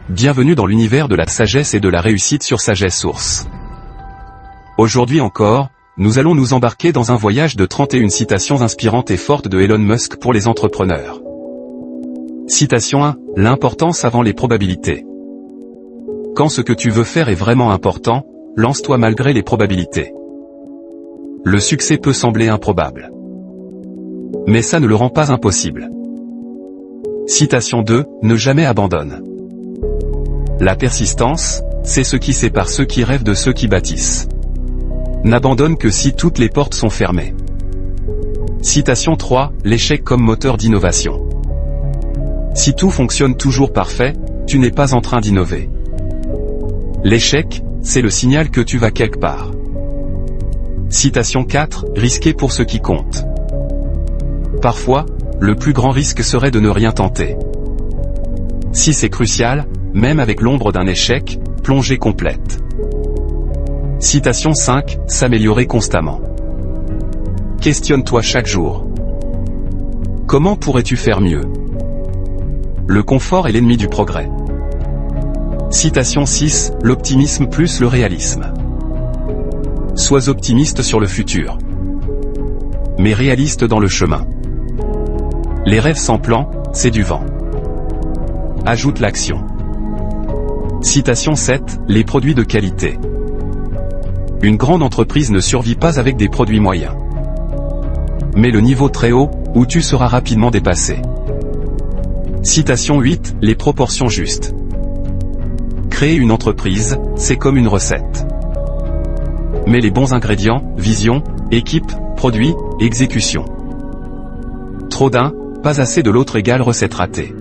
Bienvenue dans l'univers de la sagesse et de la réussite sur Sagesse Source. Aujourd'hui encore, nous allons nous embarquer dans un voyage de 31 citations inspirantes et fortes de Elon Musk pour les entrepreneurs. Citation 1. L'importance avant les probabilités. Quand ce que tu veux faire est vraiment important, lance-toi malgré les probabilités. Le succès peut sembler improbable. Mais ça ne le rend pas impossible. Citation 2. Ne jamais abandonne. La persistance, c'est ce qui sépare ceux qui rêvent de ceux qui bâtissent. N'abandonne que si toutes les portes sont fermées. Citation 3. L'échec comme moteur d'innovation. Si tout fonctionne toujours parfait, tu n'es pas en train d'innover. L'échec, c'est le signal que tu vas quelque part. Citation 4. Risquer pour ce qui compte. Parfois, le plus grand risque serait de ne rien tenter. Si c'est crucial, même avec l'ombre d'un échec, plongée complète. Citation 5. S'améliorer constamment. Questionne-toi chaque jour. Comment pourrais-tu faire mieux? Le confort est l'ennemi du progrès. Citation 6. L'optimisme plus le réalisme. Sois optimiste sur le futur, mais réaliste dans le chemin. Les rêves sans plan, c'est du vent. Ajoute l'action. Citation 7. Les produits de qualité. Une grande entreprise ne survit pas avec des produits moyens. Mais le niveau très haut, où tu seras rapidement dépassé. Citation 8. Les proportions justes. Créer une entreprise, c'est comme une recette. Mais les bons ingrédients, vision, équipe, produit, exécution. Trop d'un, pas assez de l'autre égale recette ratée.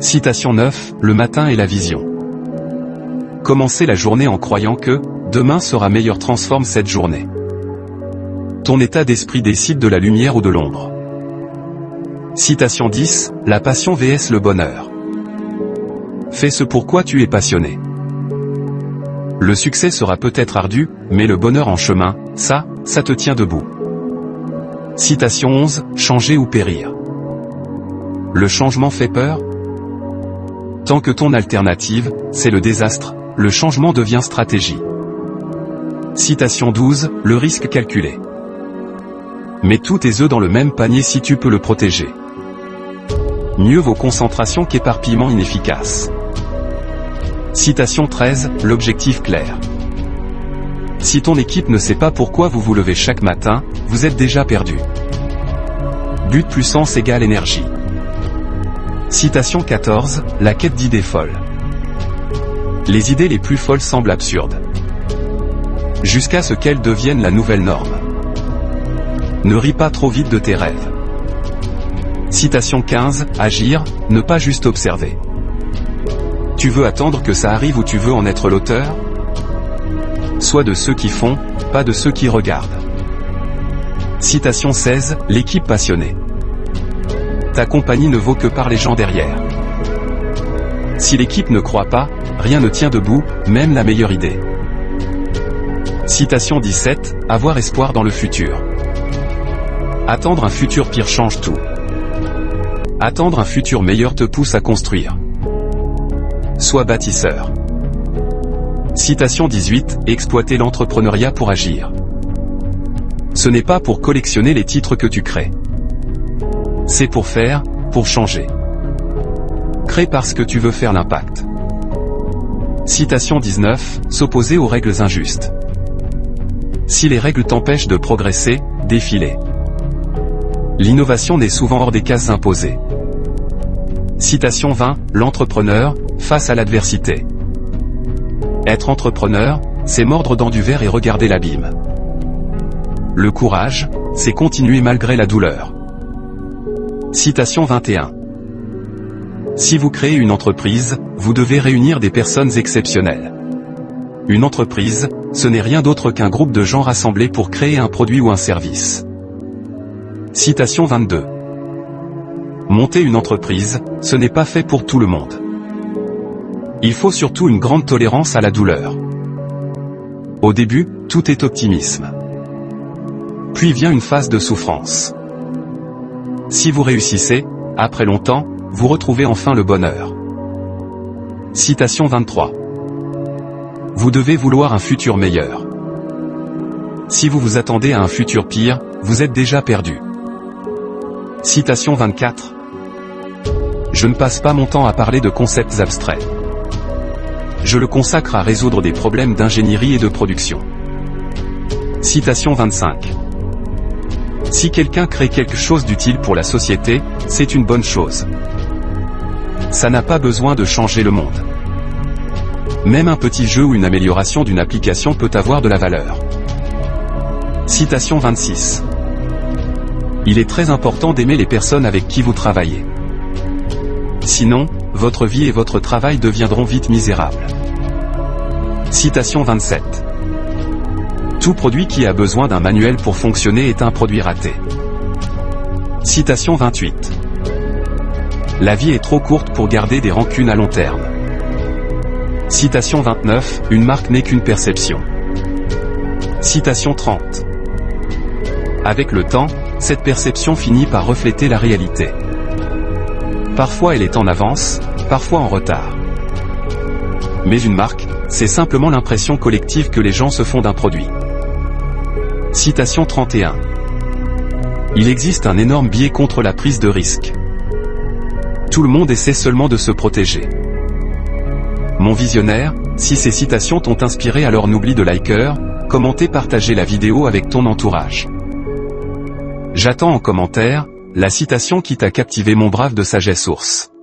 Citation 9. Le matin et la vision. Commencer la journée en croyant que demain sera meilleur transforme cette journée. Ton état d'esprit décide de la lumière ou de l'ombre. Citation 10. La passion vs le bonheur. Fais ce pourquoi tu es passionné. Le succès sera peut-être ardu, mais le bonheur en chemin, ça te tient debout. Citation 11. Changer ou périr. Le changement fait peur? Tant que ton alternative, c'est le désastre, le changement devient stratégie. Citation 12. Le risque calculé. Mets tous tes œufs dans le même panier si tu peux le protéger. Mieux vaut concentration qu'éparpillement inefficace. Citation 13. L'objectif clair. Si ton équipe ne sait pas pourquoi vous vous levez chaque matin, vous êtes déjà perdu. But plus sens égale énergie. Citation 14. La quête d'idées folles. Les idées les plus folles semblent absurdes, jusqu'à ce qu'elles deviennent la nouvelle norme. Ne ris pas trop vite de tes rêves. Citation 15. Agir, ne pas juste observer. Tu veux attendre que ça arrive ou tu veux en être l'auteur? Sois de ceux qui font, pas de ceux qui regardent. Citation 16. L'équipe passionnée. Ta compagnie ne vaut que par les gens derrière. Si l'équipe ne croit pas, rien ne tient debout, même la meilleure idée. Citation 17. Avoir espoir dans le futur. Attendre un futur pire change tout. Attendre un futur meilleur te pousse à construire. Sois bâtisseur. Citation 18. Exploiter l'entrepreneuriat pour agir. Ce n'est pas pour collectionner les titres que tu crées. C'est pour faire, pour changer. Crée parce que tu veux faire l'impact. Citation 19. S'opposer aux règles injustes. Si les règles t'empêchent de progresser, défie-les. L'innovation n'est souvent hors des cases imposées. Citation 20. L'entrepreneur, face à l'adversité. Être entrepreneur, c'est mordre dans du verre et regarder l'abîme. Le courage, c'est continuer malgré la douleur. Citation 21. Si vous créez une entreprise, vous devez réunir des personnes exceptionnelles. Une entreprise, ce n'est rien d'autre qu'un groupe de gens rassemblés pour créer un produit ou un service. Citation 22. Monter une entreprise, ce n'est pas fait pour tout le monde. Il faut surtout une grande tolérance à la douleur. Au début, tout est optimisme. Puis vient une phase de souffrance. Si vous réussissez, après longtemps, vous retrouvez enfin le bonheur. Citation 23. Vous devez vouloir un futur meilleur. Si vous vous attendez à un futur pire, vous êtes déjà perdu. Citation 24. Je ne passe pas mon temps à parler de concepts abstraits. Je le consacre à résoudre des problèmes d'ingénierie et de production. Citation 25. Si quelqu'un crée quelque chose d'utile pour la société, c'est une bonne chose. Ça n'a pas besoin de changer le monde. Même un petit jeu ou une amélioration d'une application peut avoir de la valeur. Citation 26. Il est très important d'aimer les personnes avec qui vous travaillez. Sinon, votre vie et votre travail deviendront vite misérables. Citation 27. Tout produit qui a besoin d'un manuel pour fonctionner est un produit raté. Citation 28. La vie est trop courte pour garder des rancunes à long terme. Citation 29. Une marque n'est qu'une perception. Citation 30. Avec le temps, cette perception finit par refléter la réalité. Parfois elle est en avance, parfois en retard. Mais une marque, c'est simplement l'impression collective que les gens se font d'un produit. Citation 31. Il existe un énorme biais contre la prise de risque. Tout le monde essaie seulement de se protéger. Mon visionnaire, si ces citations t'ont inspiré, alors n'oublie de liker, commenter, partager la vidéo avec ton entourage. J'attends en commentaire la citation qui t'a captivé, mon brave de Sagesse Source.